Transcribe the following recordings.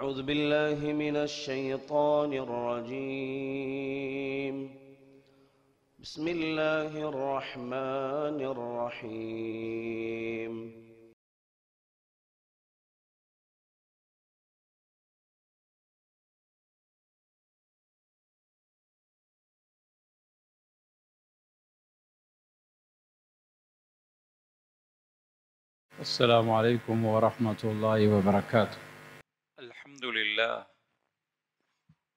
أعوذ بالله من الشيطان الرجيم. بسم الله الرحمن الرحيم. السلام عليكم ورحمة الله وبركاته. الحمد لله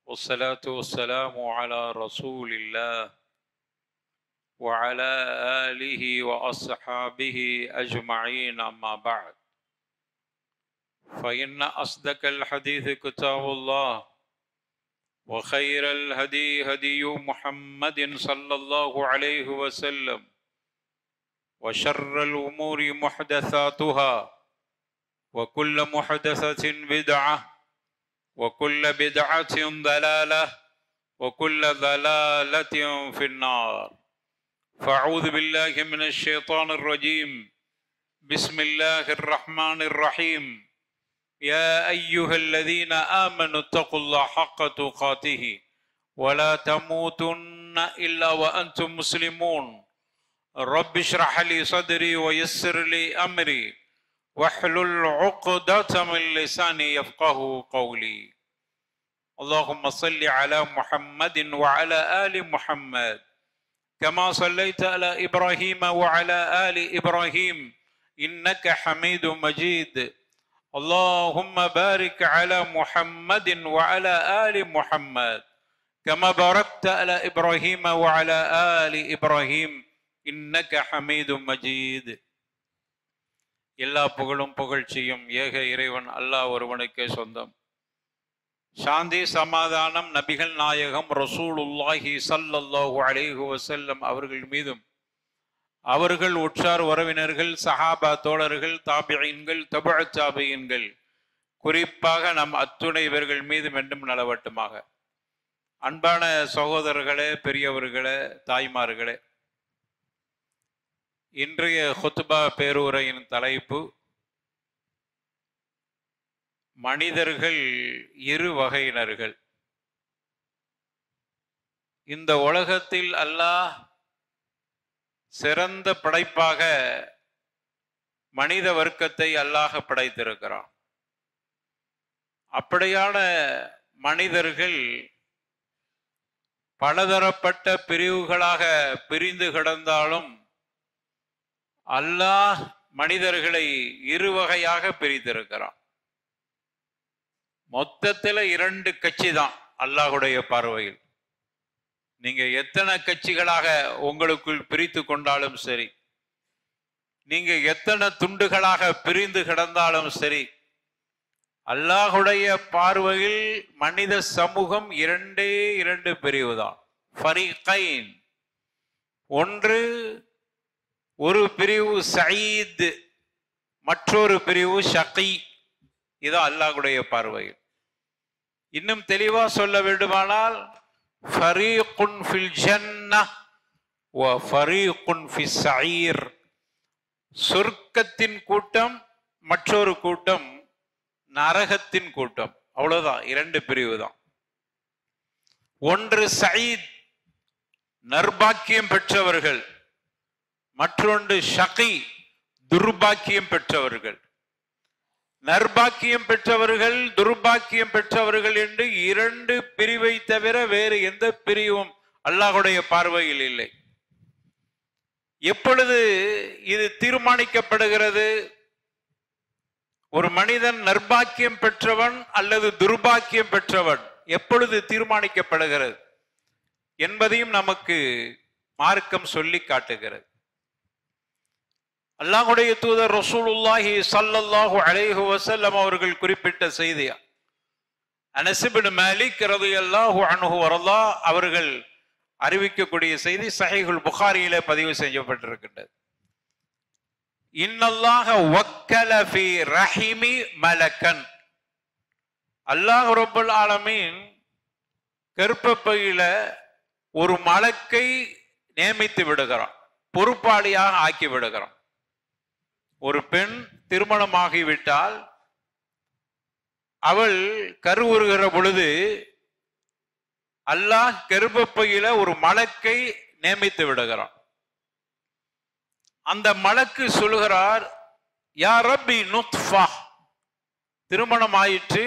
والصلاة والسلام على رسول الله وعلى آله وأصحابه أجمعين، أما بعد، فإن أصدق الحديث كتاب الله، وخير الهدي هدي محمد صلى الله عليه وسلم، وشر الأمور محدثاتها، وكل محدثة بدعة، وكل بدعة ضلالة، وكل ضلالة في النار. فأعوذ بالله من الشيطان الرجيم. بسم الله الرحمن الرحيم. يا أيها الذين آمنوا اتقوا الله حق تقاته ولا تموتن إلا وأنتم مسلمون. رب اشرح لي صدري ويسر لي أمري واحلل عقدة من لساني يفقه قولي. اللهم صل على محمد وعلى آل محمد كما صليت على إبراهيم وعلى آل إبراهيم إنك حميد مجيد. اللهم بارك على محمد وعلى آل محمد كما باركت على إبراهيم وعلى آل إبراهيم إنك حميد مجيد. எல்லா புகழும் புகழ்ச்சியும் ஏக இறைவன் அல்லாஹ் ஒருவனுக்கே சொந்தம். சாந்தி சமாதானம் நபிகள் நாயகம் ரசூலுல்லாஹி ஸல்லல்லாஹு அலைஹி வஸல்லம் அவர்கள் மீதும், அவர்கள் உற்றார் உறவினர்கள், சஹாபா தோழர்கள், தாபிஈன்கள், தபுஅ தாபிஈன்கள், குறிப்பாக நம் அத்துணை இவர்கள் மீதும் என்றும் நலவட்டுமாக. அன்பான சகோதரர்களே, பெரியவர்களே, தாய்மார்களே, இன்றைய ஹுத்பா பேருரையின் தலைப்பு மனிதர்கள் இரு வகையினர்கள். இந்த உலகத்தில் அல்லாஹ் சிறந்த படைப்பாக மனித வர்க்கத்தை அல்லாஹ் படைத்திருக்கிறான். அப்படியான மனிதர்கள் பலதரப்பட்ட பிரிவுகளாக பிரிந்து கிடந்தாலும் அல்லாஹ் மனிதர்களை இரு வகையாக பிரித்திருக்கிறான். மொத்தத்தில் 2 கட்சி தான் அல்லாஹுடைய பார்வையில். நீங்க எத்தனை கட்சிகளாக உங்களுக்குள் பிரித்து கொண்டாலும் சரி, நீங்க எத்தனை துண்டுகளாக பிரிந்து கிடந்தாலும் சரி, அல்லாஹுடைய பார்வையில் மனித சமூகம் 2 பிரிவு தான். ஃபரீகைன். ஒரு பிரிவு சயீத், மற்றொரு பிரிவு ஷகீ. இது அல்லாஹ்வுடைய பார்வையில். இன்னும் தெளிவா சொல்ல வேண்டுமானால் ஃபரீகுன் ஃபில் ஜன்னஹ் வ ஃபரீகுன் ஃபிஸ் ஸஈர். சொர்க்கத்தின் கூட்டம், மற்றொரு கூட்டம் நரகத்தின் கூட்டம். அவ்வளவுதான், 2 பிரிவு தான். ஒன்று சயீத், நற்பாக்கியம் பெற்றவர்கள், மற்றொன்று ஷகீ, துர்பாக்கியம் பெற்றவர்கள். நற்பாக்கியம் பெற்றவர்கள், துர்பாக்கியம் பெற்றவர்கள் என்று 2 பிரிவை தவிர வேறு எந்த பிரிவும் அல்லாஹ்வுடைய பார்வையில் இல்லை. எப்பொழுது இது தீர்மானிக்கப்படுகிறது? ஒரு மனிதன் நற்பாக்கியம் பெற்றவன் அல்லது துர்பாக்கியம் பெற்றவன் எப்பொழுது தீர்மானிக்கப்படுகிறது என்பதையும் நமக்கு மார்க்கம் சொல்லி காட்டுகிறது. அல்லாஹ்வுடைய தூதர் ரசூலுல்லாஹி ஸல்லல்லாஹு அலைஹி வஸல்லம் அவர்கள் குறிப்பிட்ட செய்தி, அனஸ் இப்னு மாலிக் ரலியல்லாஹு அன்ஹு வர்லா அவர்கள் அறிவிக்கக்கூடிய செய்தி ஸஹீஹுல் புகாரியிலே பதிவு செய்யப்பட்டிருக்கின்றது. இன்னல்லாஹ வக்கல ஃபீ ரஹிமி மலக்கன். அல்லாஹ் ரப்பல் ஆலமீன் கர்ப்பப்பையில ஒரு மலக்கை நியமித்து விடுகிறான், பொறுப்பாளியாக ஆக்கி விடுகிறான். ஒரு பெண் திருமணமாகிவிட்டால் அவள் கருவுறுகிற பொழுது அல்லாஹ் கர்ப்பப்பையில ஒரு மலக்கை நியமித்து விடுகிறான். அந்த மலக்கு சொல்லுகிறார், யா ரப்பி நுத்ஃபா, திருமணம் ஆயிற்று,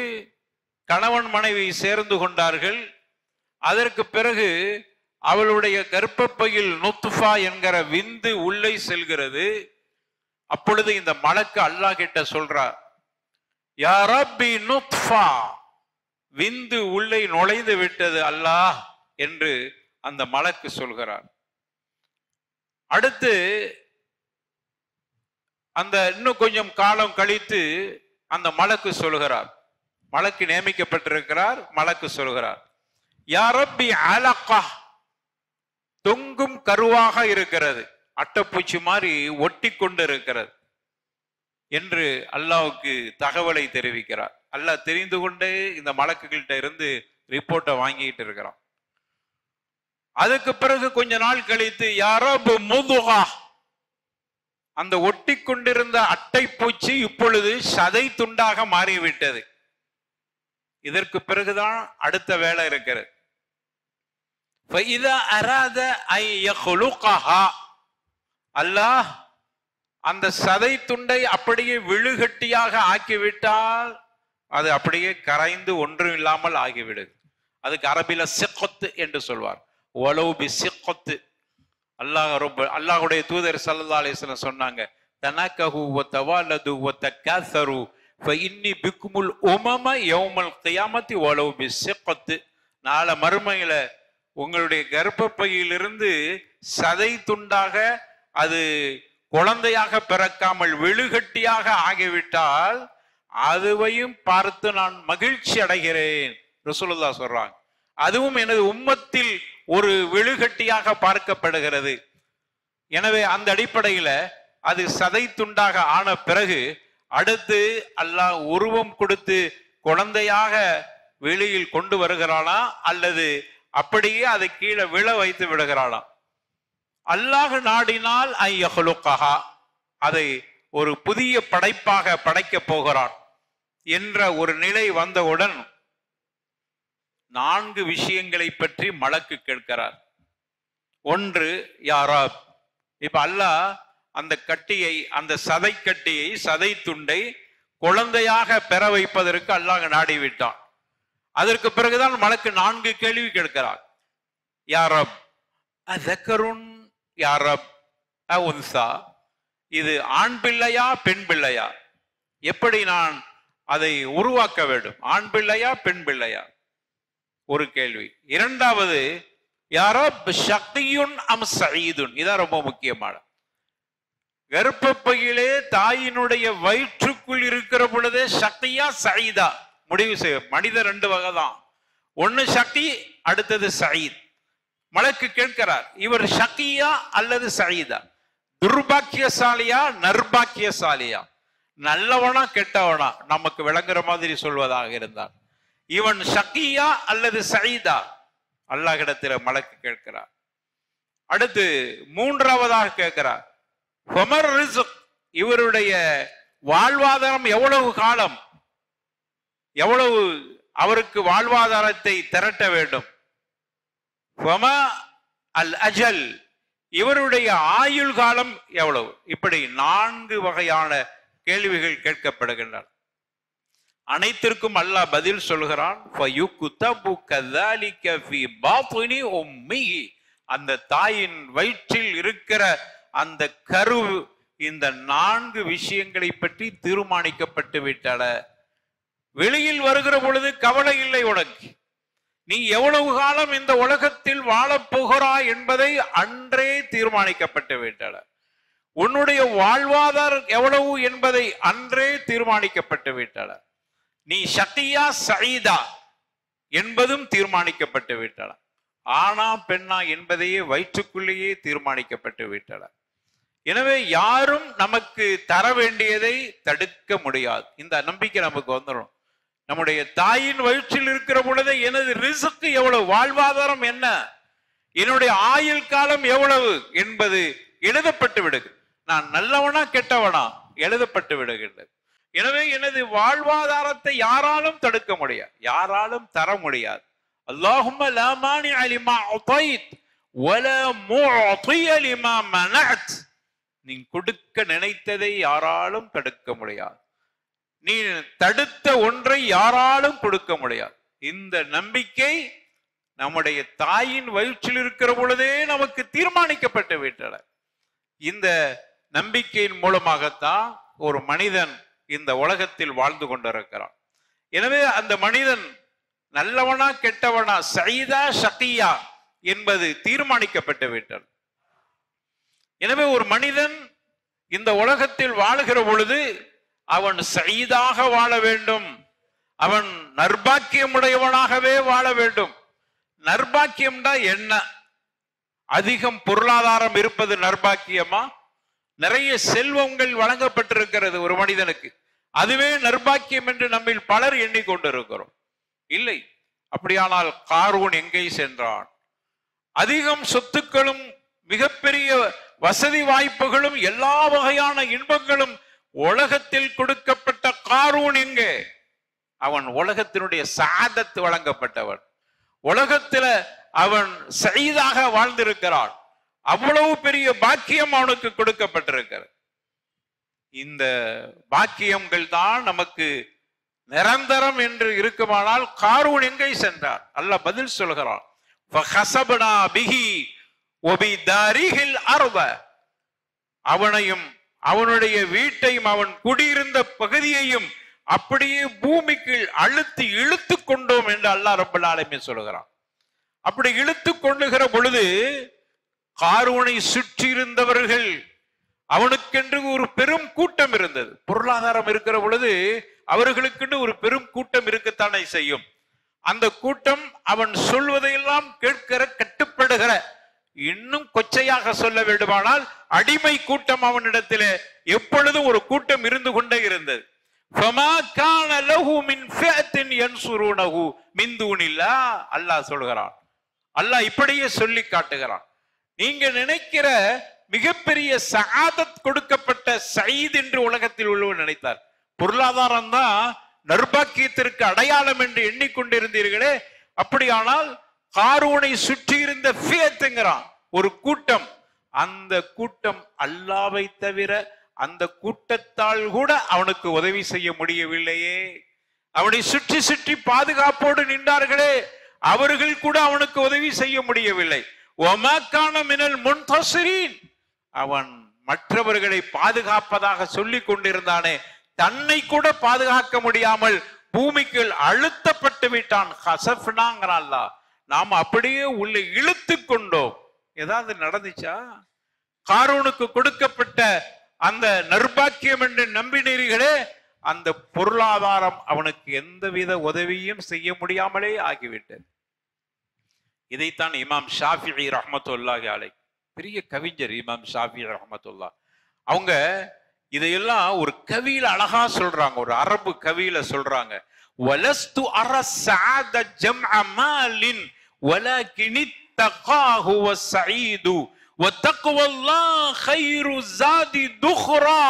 கணவன் மனைவி சேர்ந்து கொண்டார்கள். அதற்கு பிறகு அவளுடைய கர்ப்பப்பையில் நுத்ஃபா என்கிற விந்து உள்ளே செல்கிறது. அப்பொழுது இந்த மலக்கு அல்லாஹ் கிட்ட சொல்றார், யா ரப்பி நுத்ஃபா, விந்து உள்ளே நுழைந்து விட்டது அல்லாஹ் என்று அந்த மலக்கு சொல்கிறார். அடுத்து அந்த இன்னும் கொஞ்சம் காலம் கழித்து அந்த மலக்கு சொல்கிறார், மலக்கு நியமிக்கப்பட்டிருக்கிறார். மலக்கு சொல்கிறார், யா ரப்பி அலகா, தொங்கும் கருவாக இருக்கிறது, அட்டைப்பூச்சி மாதிரி ஒட்டி கொண்டு இருக்கிறது என்று அல்லாஹ்வுக்கு தகவலை தெரிவிக்கிறார். அல்லாஹ் தெரிந்து கொண்டே இந்த மலக்குகள்கிட்ட இருந்து ரிப்போர்ட்டை வாங்கிட்டு இருக்கிறான். அதுக்கு பிறகு கொஞ்ச நாள் கழித்து யா ரப் முதுகா, அந்த ஒட்டி கொண்டிருந்த அட்டைப்பூச்சி இப்பொழுது சதை துண்டாக மாறிவிட்டது. இதற்கு பிறகுதான் அடுத்த வேலை இருக்கிறது. அல்லாஹ் அந்த சதை துண்டை அப்படியே விழுகட்டியாக ஆக்கிவிட்டால் அது அப்படியே கரைந்து ஒன்றும் இல்லாமல் ஆகிவிடுது. அதுக்கு அரபில சிக்கொத்து என்று சொல்வார். ஒலவுபி சிக்கொத்து. அல்லாஹுடைய தூதர் ஸல்லல்லாஹு அலைஹி வஸல்லம் சொன்னாங்க, தனகஹு வ தவாலது வ தகாஸரு ஃபஇன்னி பிக்குமுல் உமம யௌமல் கியாமத்தி வலவு பிஸ்ஸிகத். நாளை மறுமையில உங்களுடைய கர்ப்பப்பையிலிருந்து சதை துண்டாக அது குழந்தையாக பிறக்காமல் விழுகட்டியாக ஆகிவிட்டால் அதுவையும் பார்த்து நான் மகிழ்ச்சி அடைகிறேன் ரசூலுல்லாஹ் சொல்றாங்க. அதுவும் எனது உம்மத்தில் ஒரு விழுகட்டியாக பார்க்கப்படுகிறது. எனவே அந்த அடிப்படையில அது சதை துண்டாக ஆன பிறகு அடுத்து அல்லாஹ் உருவம் கொடுத்து குழந்தையாக வெளியில் கொண்டு வருகிறானா அல்லது அப்படியே அதை கீழே விழ வைத்து விடுகிறானா? அல்லாஹ் நாடினால் ஐயஹ்லுகஹா, அதை ஒரு புதிய படைப்பாக படைக்க போகிறான் என்ற ஒரு நிலை வந்தவுடன் 4 விஷயங்களை பற்றி மலக்கு கேட்கிறார். ஒன்று, யா ரப். இப்ப அல்லாஹ் அந்த கட்டியை, அந்த சதை கட்டியை, சதை துண்டை குழந்தையாக பெற வைப்பதற்கு அல்லாஹ் நாடிவிட்டான். அதற்கு பிறகுதான் மலக்கு 4 கேள்வி கேட்கிறார். யா ரப் அஸக்கருன் யா ரப் அஉன்ஸா, இது ஆண் பிள்ளையா பெண் பிள்ளையா? எப்படி நான் அதை உருவாக்க வேண்டும்? ஆண் பிள்ளையா பெண் பிள்ளையா? ஒரு கேள்வி. இரண்டாவது, யா ரப் ஷக்தியுன் அம் சயீதுன், இதான் ரொம்ப முக்கியமான. கர்ப்பப்பையிலே தாயினுடைய வயிற்றுக்குள் இருக்கிற பொழுதே சக்தியா சயீதா முடிவு செய்ய. மனிதர் 2 வகை தான், ஒன்னு சக்தி, அடுத்தது சயீத். மலக்கு கேட்கிறார், இவர் சக்தியா அல்லது சயீதா? துர்பாக்கியசாலியா நர்பாக்கியசாலியா? நல்லவனா கெட்டவனா? நமக்கு விளங்குற மாதிரி சொல்வதாக இருந்தார், இவன் சக்தியா அல்லது சயீதா? அல்லாஹ்விடத்தில் மலக்கு கேட்கிறார். அடுத்து 3வதாக கேட்கிறார், இவருடைய வாழ்வாதாரம் எவ்வளவு காலம், எவ்வளவு அவருக்கு வாழ்வாதாரத்தை திரட்ட வேண்டும்? அல் அஜல், இவருடைய ஆயுள் காலம் எவ்வளவு? இப்படி 4 வகையான கேள்விகள் கேட்கப்படுகின்றன. அனைத்திற்கும் அல்லாஹ் பதில் சொல்கிறான். அந்த தாயின் வயிற்றில் இருக்கிற அந்த கரு இந்த 4 விஷயங்களை பற்றி தீர்மானிக்கப்பட்டு விட்டன. வெளியில் வருகிற பொழுது கவலை இல்லை உனக்கு. நீ எவ்வளவு காலம் இந்த உலகத்தில் வாழப் போகிறாய் என்பதை அன்றே தீர்மானிக்கப்பட்டு விட்டன. உன்னுடைய வாழ்வாதாரம் எவ்வளவு என்பதை அன்றே தீர்மானிக்கப்பட்டு விட்டன. நீ சக்தியா சயீதா என்பதும் தீர்மானிக்கப்பட்டு விட்டன. ஆனா பெண்ணா என்பதையே வயிற்றுக்குள்ளேயே தீர்மானிக்கப்பட்டு விட்டன. எனவே யாரும் நமக்கு தர வேண்டியதை தடுக்க முடியாது. இந்த நம்பிக்கை நமக்கு வந்துடும். நம்முடைய தாயின் வயிற்றில் இருக்கிற பொழுது எனது ரிஸ்க் எவ்வளவு, வாழ்வாதாரம் என்ன, என்னுடைய ஆயுள் காலம் எவ்வளவு என்பது எழுதப்பட்டு விடுகிறது. நான் நல்லவனா கெட்டவனா எழுதப்பட்டு விடுகின்றது. எனவே எனது வாழ்வாதாரத்தை யாராலும் தடுக்க முடியாது, யாராலும் தர முடியாது. அல்லாஹும்ம லா மானிஅ லிமா அதைத் வலா முஅதிய லிமா மனஅத். நீ கொடுக்க நினைத்ததை யாராலும் தடுக்க முடியாது, நீ தடுத்த ஒன்றை யாராலும் கொடுக்க முடியாது. இந்த நம்பிக்கை நம்முடைய தாயின் வயிற்றில் இருக்கிற பொழுதே நமக்கு தீர்மானிக்கப்பட்டு விட்டன. இந்த நம்பிக்கையின் மூலமாகத்தான் ஒரு மனிதன் இந்த உலகத்தில் வாழ்ந்து கொண்டிருக்கிறான். எனவே அந்த மனிதன் நல்லவனா கெட்டவனா, சயீதா ஷகியா என்பது தீர்மானிக்கப்பட்டு விட்டது. எனவே ஒரு மனிதன் இந்த உலகத்தில் வாழுகிற பொழுது அவன் சயீதாக வாழ வேண்டும், அவன் நற்பாக்கியமுடையவனாகவே வாழ வேண்டும். நற்பாக்கியம்டா என்ன? அதிகம் பொருளாதாரம் இருப்பது நற்பாக்கியமா? நிறைய செல்வங்கள் வழங்கப்பட்டிருக்கிறது ஒரு மனிதனுக்கு, அதுவே நற்பாக்கியம் என்று நம்மில் பலர் எண்ணிக்கொண்டிருக்கிறோம். இல்லை. அப்படியானால் காரூன் எங்கே சென்றான்? அதிகம் சொத்துக்களும் மிகப்பெரிய வசதி வாய்ப்புகளும் எல்லா வகையான இன்பங்களும் உலகத்தில் கொடுக்கப்பட்ட காரூன் எங்கே? அவன் உலகத்தினுடைய சாதத்து வழங்கப்பட்டவன், உலகத்தில அவன் சயீதாக வாழ்ந்திருக்கிறான். அவ்வளவு பெரிய பாக்கியம் அவனுக்கு கொடுக்கப்பட்டிருக்கிறது. இந்த பாக்கியங்கள் தான் நமக்கு நிரந்தரம் என்று இருக்குமானால் காரூன் எங்கே சென்றார்? அல்லாஹ் பதில் சொல்கிறான், ஃபஹஸப்னா பிஹி வபிதாரிஹில் அர்த. அவனையும் அவனுடைய வீட்டையும் அவன் குடியிருந்த பகுதியையும் அப்படியே பூமிக்கு அழுத்தி இழுத்து கொண்டோம் என்று அல்லாஹ் ரப்பல் ஆலமீன் சொல்கிறான். அப்படி இழுத்து கொண்டுகிற பொழுது காரூனை சுற்றி இருந்தவர்கள், அவனுக்கென்று ஒரு பெரும் கூட்டம் இருந்தது. பொருளாதாரம் இருக்கிற பொழுது அவர்களுக்கென்று ஒரு பெரும் கூட்டம் இருக்கத்தானே செய்யும். அந்த கூட்டம் அவன் சொல்வதையெல்லாம் கேட்கிற, கட்டுப்படுகிற, இன்னும் கொச்சையாக சொல்ல வேண்டுமானால் அடிமை கூட்டம் அவனிடத்திலே எப்பொழுதும் ஒரு கூட்டம் இருந்து கொண்டே இருந்தது. அல்லாஹ் சொல்கிறான், அல்லாஹ் இப்படியே சொல்லி காட்டுகிறான். நீங்க நினைக்கிற மிகப்பெரிய சஆதத் கொடுக்கப்பட்ட சயீத் என்று உலகத்தில் உள்ளவர் நினைத்தார். பொருளாதாரம் தான் நற்பாக்கியத்திற்கு அடையாளம் என்று எண்ணிக்கொண்டிருந்தீர்களே, அப்படியானால் காரூனை சுற்றி இருந்த ஃபியத்துங்கிறான் ஒரு கூட்டம். அந்த கூட்டம் அல்லாஹ்வை தவிர அந்த கூட்டத்தால் கூட அவனுக்கு உதவி செய்ய முடியவில்லையே. அவனை சுற்றி சுற்றி பாதுகாப்போடு நின்றார்களே, அவர்கள் கூட அவனுக்கு உதவி செய்ய முடியவில்லை. ஒமாக்கான மினல் முன்தஸிரீன். அவன் மற்றவர்களை பாதுகாப்பதாக சொல்லிக் கொண்டிருந்தானே, தன்னை கூட பாதுகாக்க முடியாமல் பூமிக்கு அழுத்தப்பட்டு விட்டான். ஹஸஃப்னாங்கிறான் அல்லாஹ். நாம் அப்படியே உள்ள இழுத்து கொண்டோம். ஏதாவது நடந்துச்சா? காரூனுக்கு கொடுக்கப்பட்ட அந்த நற்பாக்கியம் என்று நம்பினீர்களே, அந்த பொருளாதாரம் அவனுக்கு எந்தவித உதவியும் செய்ய முடியாமலே ஆகிவிட்டது. இதைத்தான் இமாம் ஷாஃபிஈ ரஹ்மத்துல்லாஹி அலைஹி, பெரிய கவிஞர் இமாம் ஷாஃபிஈ ரஹ்மத்துல்லாஹ், அவங்க இதையெல்லாம் ஒரு கவியில அழகா சொல்றாங்க, ஒரு அரபு கவியில சொல்றாங்க. வலஸ்து அரஸஅத ஜம்அ மாலின் வலகின் தகாஹு வஸ்ஸஈது வத்தக்வல்லாஹ் கைரு ஸாதி துக்ரா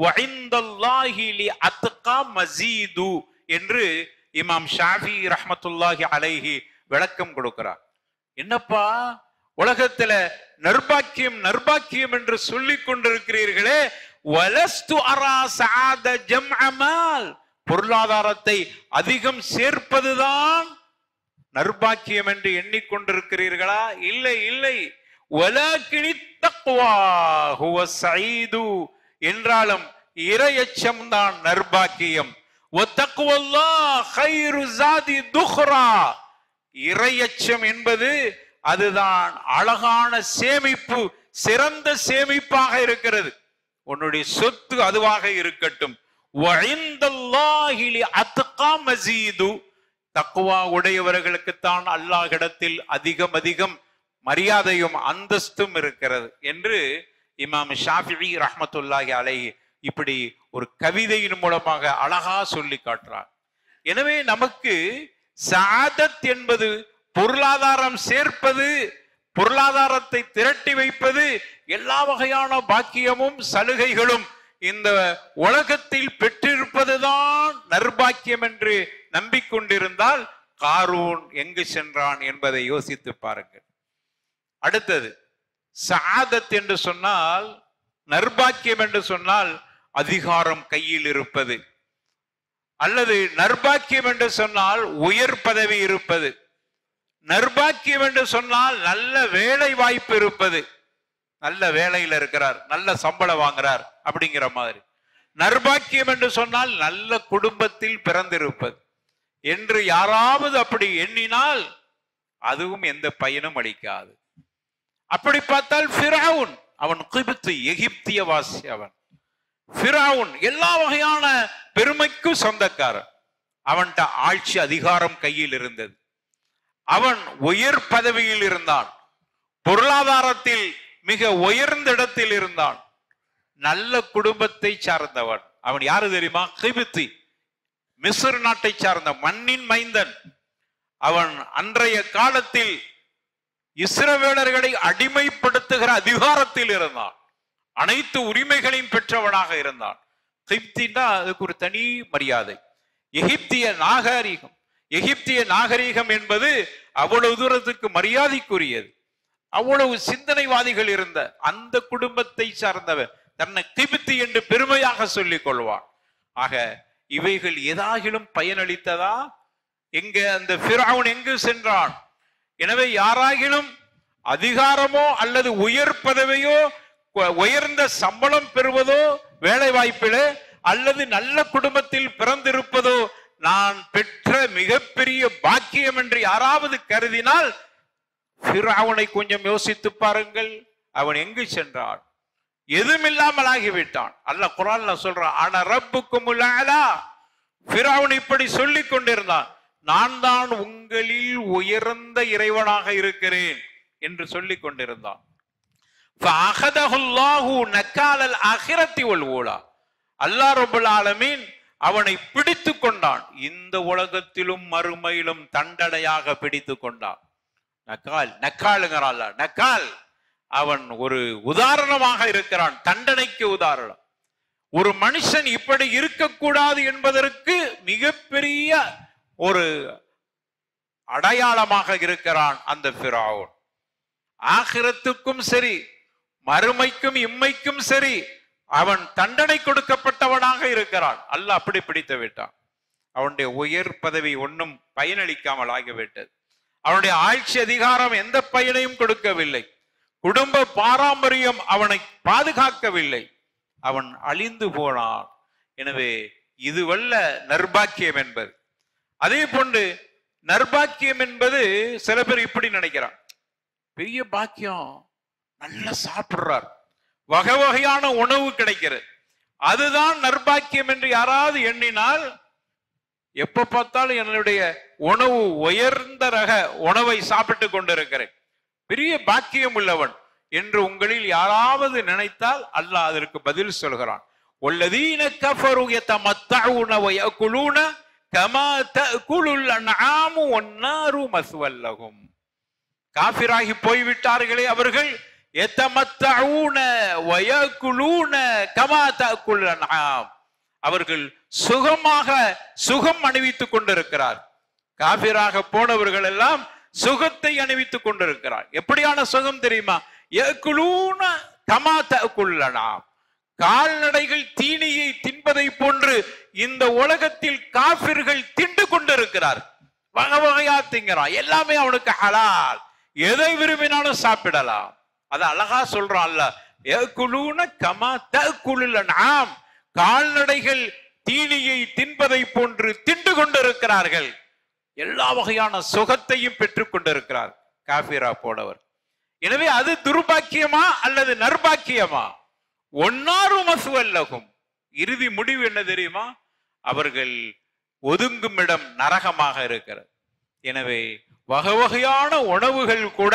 வஇன்தல்லாஹி லிஅத்கா மஸீது என்று இமாம் ஷாஃபிஈ ரஹ்மத்துல்லாஹி அலைஹி விளக்கம் கொடுக்கிறார். என்னப்பா உலகத்துல நற்பாக்கியம் நற்பாக்கியம் என்று சொல்லிக் கொண்டிருக்கிறீர்களே, வலஸ்து அரா ஸஆத ஜம்அ மால், பொருளாதாரத்தை அதிகம் சேர்ப்பதுதான் நற்பாக்கியம் என்று எண்ணிக்கொண்டிருக்கிறீர்களா? இல்லை இல்லை. வலகின் தக்வா ஹுவ ஸஈது, என்றாலும் இறையச்சம் தான் நற்பாக்கியம். வத்தக்வல்லாஹ் கைரு ஸாதி துக்ரா, இறையச்சம் என்பது அதுதான் அழகான சேமிப்பு, சிறந்த சேமிப்பாக இருக்கிறது. உன்னுடைய சொத்து அதுவாக இருக்கட்டும். வஇன்தல்லாஹி லிஅத்கா மஸீது, தக்வா உடையவர்களுக்குத்தான் அல்லாஹ்விடத்தில் அதிகம் அதிகம் மரியாதையும் அந்தஸ்தும் இருக்கிறது என்று இமாம் ஷாஃபிஈ ரஹ்மத்துல்லாஹி அலைஹி இப்படி ஒரு கவிதையின் மூலமாக அழகா சொல்லி காட்டுறார். எனவே நமக்கு சஆதத் என்பது பொருளாதாரம் சேர்ப்பது, பொருளாதாரத்தை திரட்டி வைப்பது, எல்லா வகையான பாக்கியமும் சலுகைகளும் இந்த உலகத்தில் பெற்றிருப்பதுதான் நர்பாக்கியம் என்று நம்பிக்கொண்டிருந்தால் காரூன் எங்கு சென்றான் என்பதை யோசித்து பாருங்கள். அடுத்தது சஆதத் என்று சொன்னால், நர்பாக்கியம் என்று சொன்னால் அதிகாரம் கையில் இருப்பது, அல்லது நர்பாக்கியம் என்று சொன்னால் உயர் பதவி இருப்பது, நர்பாக்கியம் என்று சொன்னால் நல்ல வேலை வாய்ப்பு இருப்பது, நல்ல வேலையில் இருக்கிறார், நல்ல சம்பளம் வாங்குறார் அப்படிங்கிற மாதிரி. நர்பாக்கியம் என்று சொன்னால் நல்ல குடும்பத்தில் பிறந்திருப்பது என்று யாராவது அப்படி எண்ணினால் அதுவும் எந்த பயனும் அளிக்காது. அப்படி பார்த்தால் ஃபிரவுன், அவன் கிப்தி, எகிப்திய வாசி. அவன் ஃபிரவுன் எல்லா வகையான பெருமைக்கும் சொந்தக்காரன். அவன்கிட்ட ஆட்சி அதிகாரம் கையில் இருந்தது, அவன் உயர் பதவியில் இருந்தான், பொருளாதாரத்தில் மிக உயர்ந்த இடத்தில் இருந்தான், நல்ல குடும்பத்தை சார்ந்தவன். அவன் யாரு தெரியுமா? கிப்தி, மிஸ்ர் நாட்டை சார்ந்த மண்ணின் மைந்தன். அவன் அன்றைய காலத்தில் இஸ்ரவேலர்களை அடிமைப்படுத்துகிற அதிகாரத்தில் இருந்தான், அனைத்து உரிமைகளையும் பெற்றவனாக இருந்தான். கிப்தின்னா அதுக்கு ஒரு தனி மரியாதை. எகிப்திய நாகரீகம், எகிப்திய நாகரீகம் என்பது அவ்வளவு தூரத்துக்கு மரியாதைக்குரியது. அவ்வளவு சிந்தனைவாதிகள் இருந்த அந்த குடும்பத்தை சார்ந்தவர் தன்னை கிப்தி என்று பெருமையாக சொல்லிக் கொள்வான். ஆக இவைகள் ஏதாகிலும் பயனளித்ததா? எங்க அந்த ஃபிரவுன் எங்கு சென்றான்? எனவே யாராகிலும் அதிகாரமோ அல்லது உயர் பதவியோ உயர்ந்த சம்பளம் பெறுவதோ வேலை வாய்ப்பிலே அல்லது நல்ல குடும்பத்தில் பிறந்திருப்பதோ நான் பெற்ற மிகப்பெரிய பாக்கியம் என்று யாராவது கருதினால் ஃபிரவுனை கொஞ்சம் யோசித்து பாருங்கள். அவன் எங்கு சென்றான்? எதுமில்லாமல் ஆகிவிட்டான். அல்லாஹ் குர்ஆன்ல சொல்றான், அன ரப்புக்குமுல் அலா. ஃபிரவுன் இப்படி சொல்லிக் கொண்டிருந்தான், நான் தான் உங்களில் உயர்ந்த இறைவனாக இருக்கிறேன் என்று சொல்லிக் கொண்டிருந்தான். அல்லாஹ் ரப்பல் ஆலமீன் அவனை பிடித்து கொண்டான். இந்த உலகத்திலும் மறுமையிலும் தண்டனையாக பிடித்து கொண்டான். நக்காலுங்கிறான். நக்கால் அவன் ஒரு உதாரணமாக இருக்கிறான், தண்டனைக்கு உதாரணம். ஒரு மனுஷன் இப்படி இருக்கக்கூடாது என்பதற்கு மிகப்பெரிய ஒரு அடையாளமாக இருக்கிறான் அந்த ஃபிரவுன். ஆகிரத்துக்கும் சரி மறுமைக்கும் இம்மைக்கும் சரி அவன் தண்டனை கொடுக்கப்பட்டவனாக இருக்கிறான். அல்லாஹ் அப்படி பிடித்து விட்டான். அவனுடைய உயர் பதவி ஒன்றும் பயனளிக்காமல் ஆகிவிட்டது. அவனுடைய ஆட்சி அதிகாரம் எந்த பயனையும் கொடுக்கவில்லை. குடும்ப பாரம்பரியம் அவனை பாதுகாக்கவில்லை. அவன் அழிந்து போனான். எனவே இதுவல்ல நர்பாக்கியம் என்பது. அதே போன்று நர்பாக்கியம் என்பது சில பேர் இப்படி நினைக்கிறான், பெரிய பாக்கியம், நல்லா சாப்பிடுறார், வகை வகையான உணவு கிடைக்கிறது, அதுதான் நர்பாக்கியம் என்று யாராவது எண்ணினால், எப்ப பார்த்தாலும் என்னுடைய உணவு உயர்ந்த ரக உணவை சாப்பிட்டு கொண்டிருக்கிறேன், பெரிய பாக்கியம் உள்ளவன் என்று உங்களில் யாராவது நினைத்தால் அல்லாஹ் அதற்கு பதில் சொல்கிறான். வல்லதீன கஃபரு யதமத்தஊன வயகுலூன கமா தஅகுலுல் அன்ஆமு வன்னாரு மஸ்வல் லஹும். காஃபிராகி போய்விட்டார்களே அவர்கள், யதமத்தஊன வயகுலூன கமா தஅகுல் அன்ஆம், அவர்கள் சுகமாக சுகம் அணிவித்துக் கொண்டிருக்கிறார். காஃபிராக போனவர்கள் எல்லாம் சுகத்தை அணிவித்துக் கொண்டிருக்கிறார். எப்படியான சுகம் தெரியுமா? யகுலூன கமா தஅகுல் அன்ஆம், கால்நடைகள் தீனியை தின்பதை போன்று இந்த உலகத்தில் காஃபிர்கள் திண்டு கொண்டிருக்கிறார். வகை வகையா திங்கிறான், எல்லாமே அவனுக்கு ஹலால், எதை விரும்பினாலும் சாப்பிடலாம். அது அழகா சொல்றான் அல்லாஹ், யகுலூன கமா தஅகுலுல் அன்ஆம், கால்நடைகள் தீனியை தின்பதை போன்று திண்டு கொண்டிருக்கிறார்கள். எல்லா வகையான சுகத்தையும் பெற்றுக் கொண்டிருக்கிறார் காஃபிரா போனவர். எனவே அது துர்பாக்கியமா அல்லது நர்பாக்கியமா? ஒன்னாரு மஸ்வல் லஹும், இறுதி முடிவு என்ன தெரியுமா? அவர்கள் ஒதுங்கும் இடம் நரகமாக இருக்கிறது. எனவே வகை வகையான உணவுகள் கூட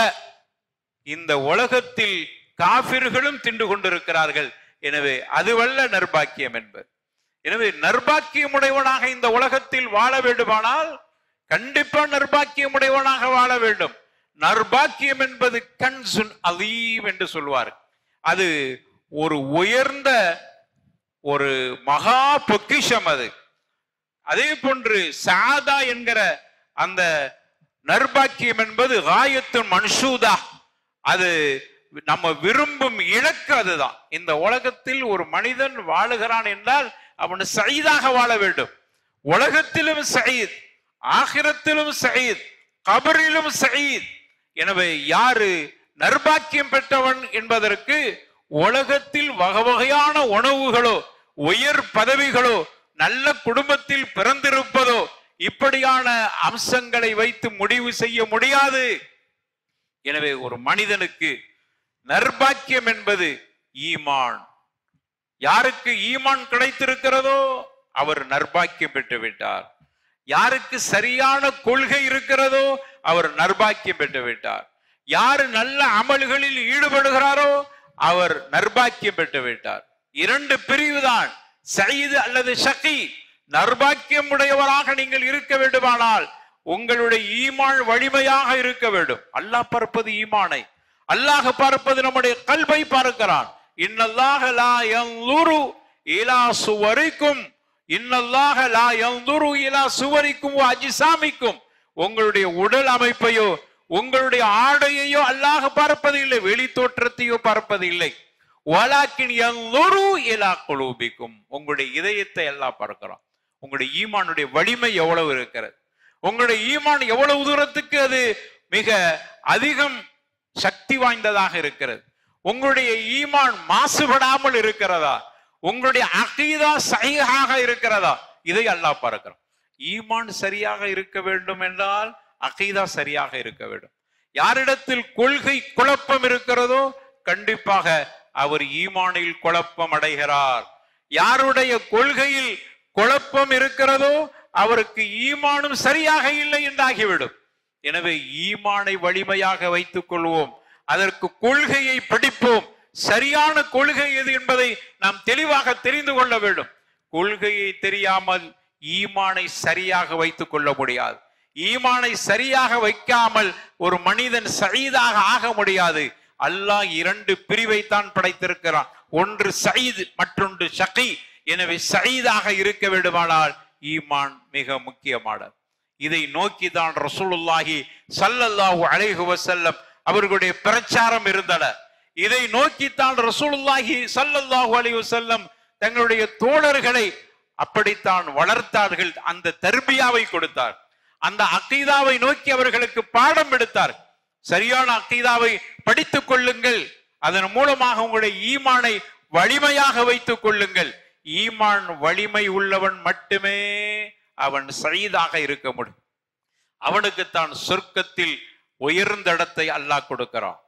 இந்த உலகத்தில் காஃபிர்களும் திண்டு கொண்டிருக்கிறார்கள். எனவே அதுவல்ல நர்பாக்கியம் என்பது. எனவே நர்பாக்கியம் உடையவனாக இந்த உலகத்தில் வாழ வேண்டுமானால் கண்டிப்பா நர்பாக்கியம் உடையவனாக வாழ வேண்டும். நர்பாக்கியம் என்பது கன்சுன் அலீம் என்று சொல்வார். அது ஒரு உயர்ந்த ஒரு மகா பொக்கிஷம் அது. அதே போன்று சாதா என்கிற அந்த நர்பாக்கியம் என்பது காயத்துன் மன்சூதா, அது நம்ம விரும்பும் இலக்கு அதுதான். இந்த உலகத்தில் ஒரு மனிதன் வாழுகிறான் என்றால் அவன் சயீதாக வாழ வேண்டும். உலகத்திலும் சயீத், ஆகிரத்திலும் சயீத், கபரிலும் சயீத். எனவே யாரு நர்பாக்கியம் பெற்றவன் என்பதற்கு உலகத்தில் வகை வகையான உணவுகளோ, உயர் பதவிகளோ, நல்ல குடும்பத்தில் பிறந்திருப்பதோ, இப்படியான அம்சங்களை வைத்து முடிவு செய்ய முடியாது. எனவே ஒரு மனிதனுக்கு நர்பாக்கியம் என்பது ஈமான். யாருக்கு ஈமான் கிடைத்திருக்கிறதோ அவர் நர்பாக்கியம் பெற்று விட்டார். யாருக்கு சரியான கொள்கை இருக்கிறதோ அவர் நர்பாக்கியம் பெற்று விட்டார். யாரு நல்ல அமல்களில் ஈடுபடுகிறாரோ அவர் நர்பாக்கியம் பெற்று விட்டார். இரண்டு பிரிவுதான், சயீது அல்லது ஷகி. நர்பாக்கியம் உடையவராக நீங்கள் இருக்க வேண்டுமானால் உங்களுடைய ஈமான் வலிமையாக இருக்க வேண்டும். அல்லாஹ் பார்ப்பது ஈமானை, அல்லாஹ் பார்ப்பது நம்முடைய கல்வை பார்க்கிறான். இன்னல்லாஹ லா யன்துரு இலா சுவரிக்கும், இன்னல்லாஹ லா யன்துரு இலா சுவரிக்கும் வ அஜ்சாமிக்கும். உங்களுடைய உடல் அமைப்பையோ உங்களுடைய ஆடையையோ அல்லாஹ் பார்ப்பது இல்லை, வெளி தோற்றத்தையோ பார்ப்பது இல்லை. வலாக்கின் யன்துரு இலா குலூபிக்கும், உங்களுடைய இதயத்தை அல்லாஹ் பார்க்கிறான். உங்களுடைய ஈமானுடைய வலிமை எவ்வளவு இருக்கிறது, உங்களுடைய ஈமான் எவ்வளவு தூரத்துக்கு அது மிக அதிகம் சக்தி வாய்ந்ததாக இருக்கிறது, உங்களுடைய ஈமான் மாசுபடாமல் இருக்கிறதா, உங்களுடைய அகீதா சஹீஹாக இருக்கிறதா, இதை அல்லாஹ் பார்க்கிறான். ஈமான் சரியாக இருக்க வேண்டும் என்றால் அகீதா சரியாக இருக்க வேண்டும். யாரிடத்தில் கொள்கை குழப்பம் இருக்கிறதோ கண்டிப்பாக அவர் ஈமானில் குழப்பம் அடைகிறார். யாருடைய கொள்கையில் குழப்பம் இருக்கிறதோ அவருக்கு ஈமானும் சரியாக இல்லை என்றாகிவிடும். எனவே ஈமானை வலிமையாக வைத்துக் கொள்வோம், அதற்கு கொள்கையை படிப்போம். சரியான கொள்கை எது என்பதை நாம் தெளிவாக தெரிந்து கொள்ள வேண்டும். கொள்கையை தெரியாமல் ஈமானை சரியாக வைத்துக் கொள்ள முடியாது. ஈமானை சரியாக வைக்காமல் ஒரு மனிதன் சயீதாக ஆக முடியாது. அல்லாஹ் இரண்டு பிரிவை தான் படைத்திருக்கிறான், ஒன்று சயீத், மற்றொன்று ஷகி. எனவே சயீதாக இருக்க வேண்டுமானால் ஈமான் மிக முக்கியமானது. இதை நோக்கி தான் ரசூலுல்லாஹி ஸல்லல்லாஹு அலைஹி வஸல்லம் அவர்களுடைய பிரச்சாரம் இருந்தன. இதை நோக்கித்தான் ரசூலுல்லாஹி ஸல்லல்லாஹு அலைஹி வஸல்லம் தங்களுடைய தோழர்களை அப்படித்தான் வளர்த்தார்கள். அந்த தர்பியாவை கொடுத்தார், அந்த அகீதாவை நோக்கி அவர்களுக்கு பாடம் எடுத்தார். சரியான அகீதாவை படித்துக் கொள்ளுங்கள், அதன் மூலமாக உங்களுடைய ஈமானை வலிமையாக வைத்துக் கொள்ளுங்கள். ஈமான் வலிமை உள்ளவன் மட்டுமே அவன் சயீதாக இருக்க முடியும். அவனுக்குத்தான் சொர்க்கத்தில் உயர்ந்த இடத்தை அல்லாஹ் கொடுக்கிறான்.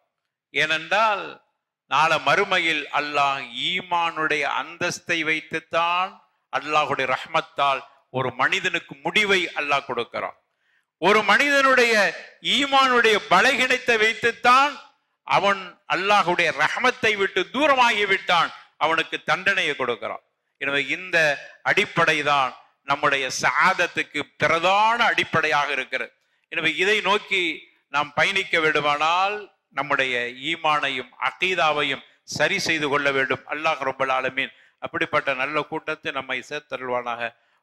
ஏனென்றால் நாளை மறுமையில் அல்லாஹ் ஈமானுடைய அந்தஸ்தை வைத்துத்தான் அல்லாஹுடைய ரஹ்மத்தால் ஒரு மனிதனுக்கு முடிவை அல்லாஹ் கொடுக்கிறான். ஒரு மனிதனுடைய ஈமானுடைய பலகீனத்தை வைத்துத்தான் அவன் அல்லாஹுடைய ரஹ்மத்தை விட்டு தூரமாகி விட்டான், அவனுக்கு தண்டனையை கொடுக்கிறான். எனவே இந்த அடிப்படை தான் நம்முடைய சஆதத்துக்கு பிரதான அடிப்படையாக இருக்கிறது. எனவே இதை நோக்கி நாம் பயணிக்க வேண்டுமானால் நம்முடைய ஈமானையும் அகீதாவையும் சரி செய்து கொள்ள வேண்டும். அல்லாஹ் ரப்பல் ஆலமீன் அப்படிப்பட்ட நல்ல கூட்டத்தை நம்மை சேர்த்தருள்வானாக.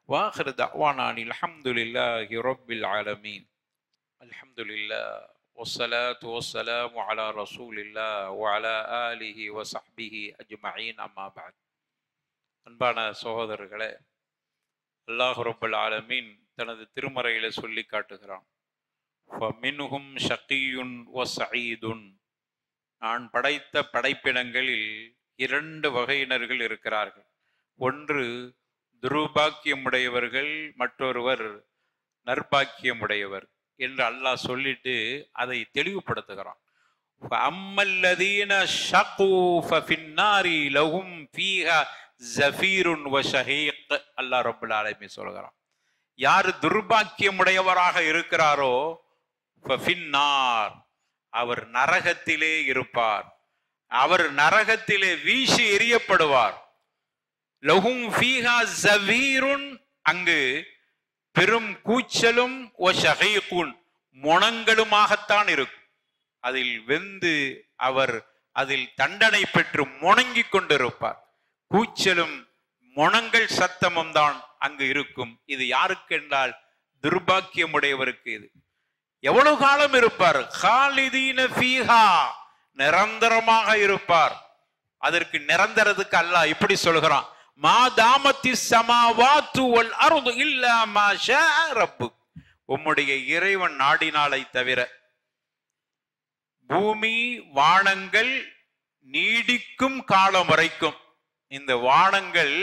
வாஹிரு தஅவானா அல்ஹம்துலில்லாஹி ரப்பில் ஆலமீன். அல்ஹம்துலில்லாஹ் வஸ்ஸலாத்து வஸ்ஸலாமு அலா ரசூலில்லாஹ் வ அலா ஆலிஹி வ ஸஹ்பிஹி அஜ்மஈன். அம்மா பஅத். அன்பான சகோதரர்களே, அல்லாஹ் ரப்பல் ஆலமீன் தனது திருமறையில சொல்லி காட்டுகிறான், ஃபமின்ஹும் ஷகியுன் வ ஸஈதுன். நான் படைத்த படைப்பினங்களில் இரண்டு வகையினர்கள் இருக்கிறார்கள். ஒன்று துர்பாக்கியமுடையவர்கள், மற்றொருவர் நற்பாக்கியமுடையவர் என்று அல்லாஹ் சொல்லிட்டு அதை தெளிவுபடுத்துகிறான். அம்மல்லதீன ஷகு ஃபஃபின்னாரி லஹும் ஃபீஹா ஸஃபீருன் வ ஷஹீக். அல்லாஹ் ரப்பல் ஆலமீன் சொல்கிறான், யார் துர்பாக்கியமுடையவராக இருக்கிறாரோ ஃபஃபின்னார், அவர் நரகத்திலே இருப்பார், அவர் நரகத்திலே வீசி எறியப்படுவார். லஹும் ஃபீஹா ஸஃபீருன், அங்கு பெரும் கூச்சலும் வ ஷஹீகுன், முனங்களுமாகத்தான் இருக்கும். அதில் வெந்து அவர் அதில் தண்டனை பெற்று முணங்கி கொண்டிருப்பார். கூச்சலும் முனங்கள் சத்தமும் தான் அங்கு இருக்கும். இது யாருக்கு என்றால் துர்பாக்கியமுடையவருக்கு. இது எவ்வளவு காலம் இருப்பார்? காலிதீன ஃபீஹா, நிரந்தரமாக இருப்பார். அதற்கு நிரந்தரத்துக்கு அல்லாஹ் இப்படி சொல்கிறான், மா தாமத்தி ஸமாவாத்து வல் அர்து இல்லா மா ஷாஅ ரப்புக். உம்முடைய இறைவன் நாடினாலை தவிர பூமி வானங்கள் நீடிக்கும் காலம் வரைக்கும், இந்த வானங்கள்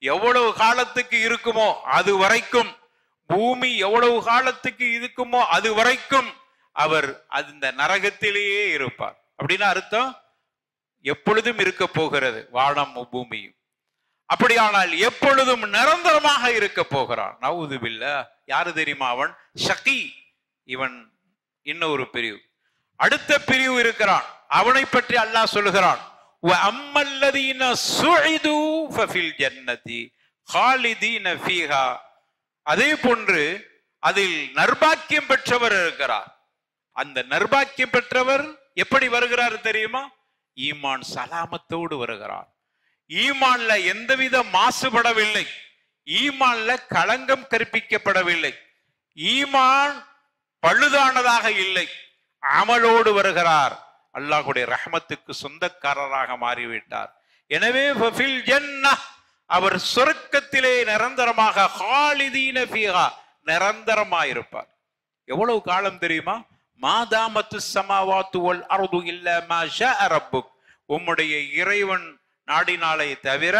எவ்வளவு காலத்துக்கு இருக்குமோ அது வரைக்கும், பூமி எவ்வளவு காலத்துக்கு இருக்குமோ அது வரைக்கும் அவர் அந்த நரகத்திலேயே இருப்பார். அப்படின்னு அர்த்தம், எப்பொழுதும் இருக்க போகிறது வானம் பூமியும். அப்படியானால் எப்பொழுதும் நிரந்தரமாக இருக்க போகிறான். நவுது பில்லாஹ். யாரு தெரியுமா அவன்? ஷகி. இவன் இன்னொரு பிரிவு. அடுத்த பிரிவு இருக்கிறான், அவனை பற்றி அல்லாஹ் சொல்லுகிறான், வஅம்மல்லதீன சுஇது ஃபஃபில் ஜன்னதி காலிதீன ஃபீஹா. அதே போன்று அதில் நர்பாக்கியம் பெற்றவர் இருக்கிறார். அந்த நர்பாக்கியம் பெற்றவர் எப்படி வருகிறார் தெரியுமா? ஈமான் சலாமத்தோடு வருகிறார். ஈமான்ல எந்தவித மாசுபடவில்லை, ஈமான்ல களங்கம் கற்பிக்கப்படவில்லை, ஈமான் பழுதானதாக இல்லை, அமலோடு வருகிறார். அல்லாஹ்வுடைய ரஹ்மத்துக்கு சொந்தக்காரராக மாறிவிட்டார். எனவே ஃபஃபில் ஜன்னஹ், அவர் சொர்க்கத்திலே நிரந்தரமாக, காலிதீன ஃபீஹா, நிரந்தரமாயிருப்பார். எவ்வளவு காலம் தெரியுமா? மாதாமத்து ஸமாவாத்து வல் அர்து இல்லா மா ஷாஅ ரப்புக். உம்முடைய இறைவன் நாடினாலே தவிர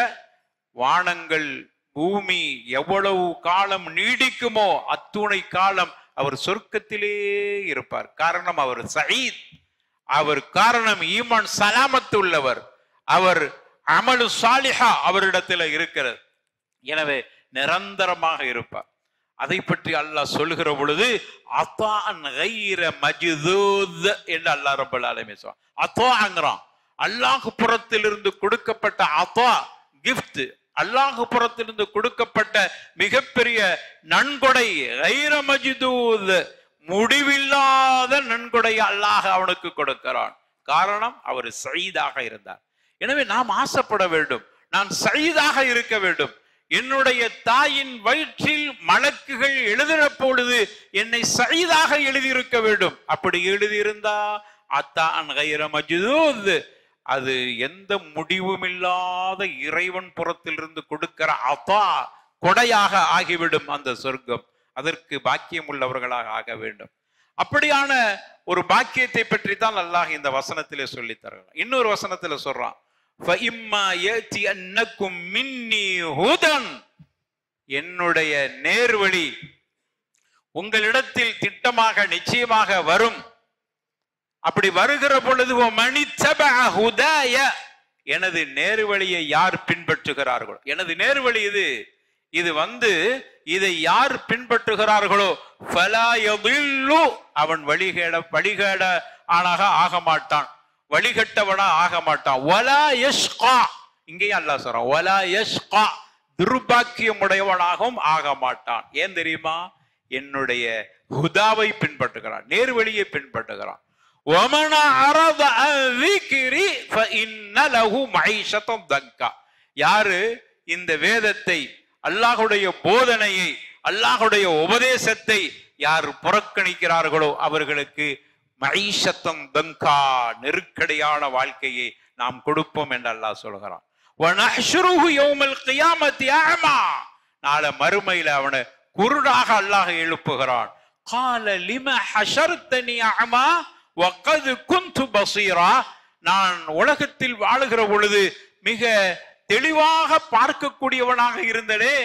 வானங்கள் பூமி எவ்வளவு காலம் நீடிக்குமோ அத்துணை காலம் அவர் சொர்க்கத்திலே இருப்பார். காரணம் அவர் சயீத், அவர் காரணம் ஈமான் சலாமத்து உள்ளவர், அவர் அமலு சாலிஹா அவரிடத்தில் இருக்கிறது. எனவே நிரந்தரமாக இருப்பார். அதை பற்றி அல்லாஹ் சொல்லுகிற பொழுது அத்தான் கைர மஜ்தூத் என்று அல்லாஹ் ரப்பல் ஆலமீன் சொல்றான். அத்தாங்கிறான், அல்லாஹ் புறத்திலிருந்து கொடுக்கப்பட்ட அத்தா, கிஃப்ட், அல்லாஹ் புறத்திலிருந்து கொடுக்கப்பட்ட மிகப்பெரிய நன்கொடை. கைர மஜ்தூத், முடிவில்லாத நன்கொடை அல்லாஹ் அவனுக்கு கொடுக்கிறான். காரணம் அவர் சயீதாக இருந்தார். எனவே நாம் ஆசைப்பட வேண்டும், நான் சயீதாக இருக்க வேண்டும். என்னுடைய தாயின் வயிற்றில் மலக்குகள் எழுதின பொழுது என்னை சயீதாக எழுதியிருக்க வேண்டும். அப்படி எழுதியிருந்தா அத்தான் கைர மஜ்தூத், அது எந்த முடிவும் இல்லாத இறைவன் புறத்திலிருந்து கொடுக்கிற அத்தா, கொடையாக ஆகிவிடும் அந்த சொர்க்கம். அதற்கு பாக்கியம் உள்ளவர்களாக ஆக வேண்டும். அப்படியான ஒரு பாக்கியத்தை பற்றி தான் அல்லாஹ் இந்த வசனத்திலே சொல்லி தருகிறான். இன்னொரு வசனத்துல சொல்றான், ஃபஇம்மா யஅதியன்னக்கும் மின்னி ஹுதன், என்னுடைய நேர்வழி உங்களிடத்தில் திட்டமாக நிச்சயமாக வரும். அப்படி வருகிற பொழுது மனித்தபஅ ஹுதாய, எனது நேர்வழியை யார் பின்பற்றுகிறார்களோ, எனது நேர்வழி இது வந்து இதை யார் பின்பற்றுகிறார்களோ ஃபலா யதில்லு, அவன் வழிகேட ஆனாக ஆக மாட்டான், வழிகட்டவனா ஆக மாட்டான். வலா யஷ்கா, இங்கேயும் அல்லாஹ் சொல்றான் வலா யஷ்கா, துர்பாக்கியமுடையவனாகவும் ஆக மாட்டான். ஏன் தெரியுமா? என்னுடைய ஹுதாவை பின்பற்றுகிறான், நேர்வழியை பின்பற்றுகிறான். وَمَنْ أَعْرَضَ عَنْ ذِكْرِي فَإِنَّ لَهُ مَعِيشَةً ضَنْكًا. யாரு இந்த வேதத்தை, அல்லாஹ்வுடைய போதனையை, அல்லாஹ்வுடைய உபதேசத்தை யார் புறக்கணிக்கிறார்களோ அவர்களுக்கு மஈஷத்தன் தங்கா, நெருக்கடியான வாழ்க்கையை நாம் கொடுப்போம் என்று அல்லாஹ் சொல்கிறான். وَنَحْشُرُهُ يَوْمَ الْقِيَامَةِ أَعْمَى, நாளை மறுமையில அவனை குருடாக அல்லாஹ் எழுப்புகிறான். قَالَ لِمَ حَشَرْتَنِي أَعْمَى وَقَدْ كُنْتُ بَصِيرًا, நான் உலகத்தில் வாழுகிற பொழுது மிக தெளிவாக பார்க்கக்கூடியவனாக இருந்தனே,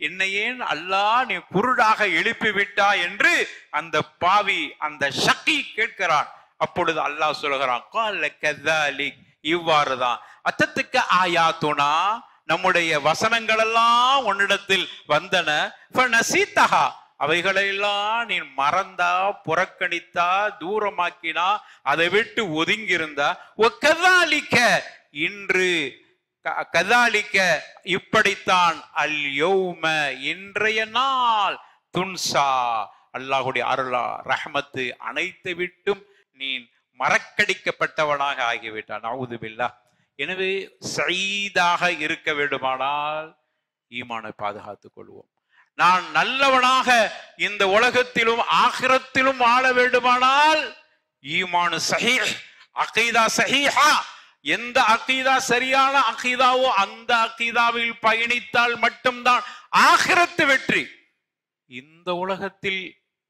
என்னை ஏன் அல்லாஹ் நீ குருடாக எழுப்பி விட்டா என்று அந்த பாவி, அந்த ஷக்கி கேட்கிறான். அப்பொழுது அல்லாஹ் சொல்கிறான், قَالَ كَذَلِكَ, இவ்வாறுதான், அத்தத்துக்க ஆயாத்துனா, நம்முடைய வசனங்கள் எல்லாம் உன்னிடத்தில் வந்தன, ஃபநஸீதஹா, அவைகளையெல்லாம் நீ மறந்தா, புறக்கணித்தா, தூரமாக்கினா, அதை விட்டு ஒதுங்கியிருந்தா, ஒக்கதாலிக்க, இன்று கதாலிக்க, இப்படித்தான், அல் யௌம, இன்றைய நாள், துன்சா, அல்லாஹ்வுடைய அருளா ரஹ்மத்து அனைத்து விட்டும் நீ மறக்கடிக்கப்பட்டவனாக ஆகிவிட்டான். நஊது பில்லாஹ். எனவே சயீதாக இருக்க வேண்டுமானால் ஈமானை பாதுகாத்துக் கொள்வோம். நான் நல்லவனாக இந்த உலகத்திலும் ஆகிரத்திலும் வாழ வேண்டுமானால் ஈமானு சஹீஹ், அகீதா சஹீஹா, எந்த அகீதா சரியான அகீதாவோ அந்த அகீதாவில் பயணித்தால் மட்டும்தான் ஆகிரத்து வெற்றி. இந்த உலகத்தில்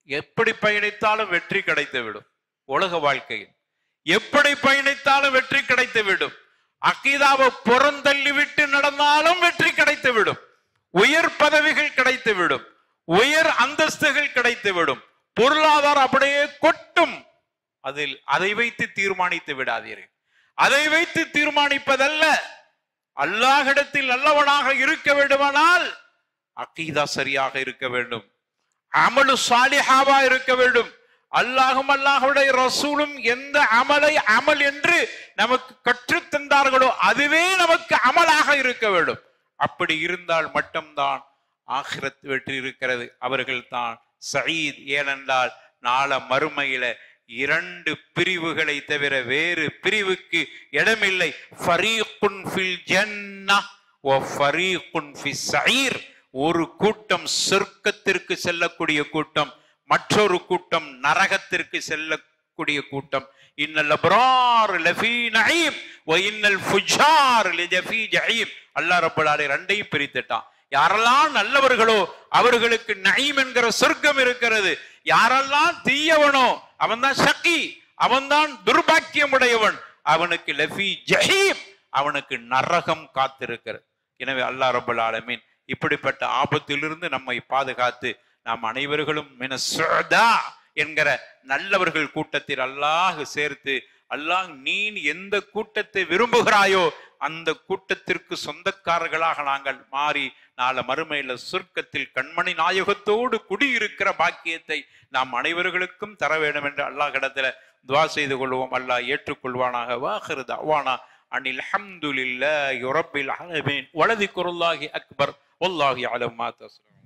எப்படி பயணித்தாலும் வெற்றி கிடைத்துவிடும். உலக வாழ்க்கையில் எப்படி பயணித்தாலும் வெற்றி கிடைத்துவிடும். அகீதாவை புறந்தள்ளி விட்டு நடந்தாலும் வெற்றி கிடைத்துவிடும். உயர் பதவிகள் கிடைத்துவிடும், உயர் அந்தஸ்துகள் கிடைத்துவிடும், பொருளாதாரம் அப்படியே கொட்டும். அதில் அதை வைத்து தீர்மானித்து விடாதீர்கள். அதை வைத்து தீர்மானிப்பதல்ல. அல்லாஹ்விடத்தில் நல்லவனாக இருக்க வேண்டுமானால் அகீதா சரியாக இருக்க வேண்டும், அமலு சாலிஹாவா இருக்க வேண்டும். அல்லாஹும் அல்லாஹ்வுடைய ரசூலும் எந்த அமலை அமல் என்று நமக்கு கற்றுத் தந்தார்களோ அதுவே நமக்கு அமலாக இருக்க வேண்டும். அப்படி இருந்தால் மட்டும்தான் ஆகிரத் வெற்றி இருக்கிறது. அவர்கள் தான் சயீத். ஏனென்றால் நாள மறுமையில 2 பிரிவுகளை தவிர வேறு பிரிவுக்கு இடமில்லை. ஃபரீகுன் ஃபில் ஜன்னஹ் வ ஃபரீகுன் ஃபிஸ் ஸஈர். ஒரு கூட்டம் சொர்க்கத்திற்கு செல்லக்கூடிய கூட்டம், மற்றொரு கூட்டம் நரகத்திற்கு செல்லக்கூடிய கூட்டம். இன்னல் அப்ரார் லஃபீ நஈம் வ இன்னல் ஃபுஜார் லஃபீ ஜஹீம். அல்லாஹ் ரப்பல் ஆலமீன் ரெண்டையும் பிரித்துட்டான். யாரெல்லாம் நல்லவர்களோ அவர்களுக்கு நஈம் என்கிற சொர்க்கம் இருக்கிறது. யாரெல்லாம் தீயவனோ அவன் தான் ஷக்கி, அவன் தான் துர்பாக்கியம் உடையவன், அவனுக்கு லஃபீ ஜஹீம், அவனுக்கு நரகம் காத்திருக்கிறது. எனவே அல்லாஹ் ரப்பல் ஆலமீன் இப்படிப்பட்ட ஆபத்திலிருந்து நம்மை பாதுகாத்து நாம் அனைவர்களும் மினஸ்ஸுஅதா என்கிற நல்லவர்கள் கூட்டத்தில் அல்லாஹ் சேர்த்து, அல்லாஹ் நீ எந்த கூட்டத்தை விரும்புகிறாயோ அந்த கூட்டத்திற்கு சொந்தக்காரர்களாக நாங்கள் மாறி நாள மறுமையில சொர்க்கத்தில் கண்மணி நாயகத்தோடு குடியிருக்கிற பாக்கியத்தை நாம் அனைவர்களுக்கும் தர வேண்டும் என்று அல்லாஹ் இடத்துல துவா செய்து கொள்வோம். அல்லாஹ் ஏற்றுக்கொள்வானாக. வாஹிரு தஅவானா அனில் ஹம்துலில்லாஹி ரப்பில் ஆலமீன். வலதிக்ருல்லாஹி அக்பர். வல்லாஹு யஅலமு மா தஸ்னஊன்.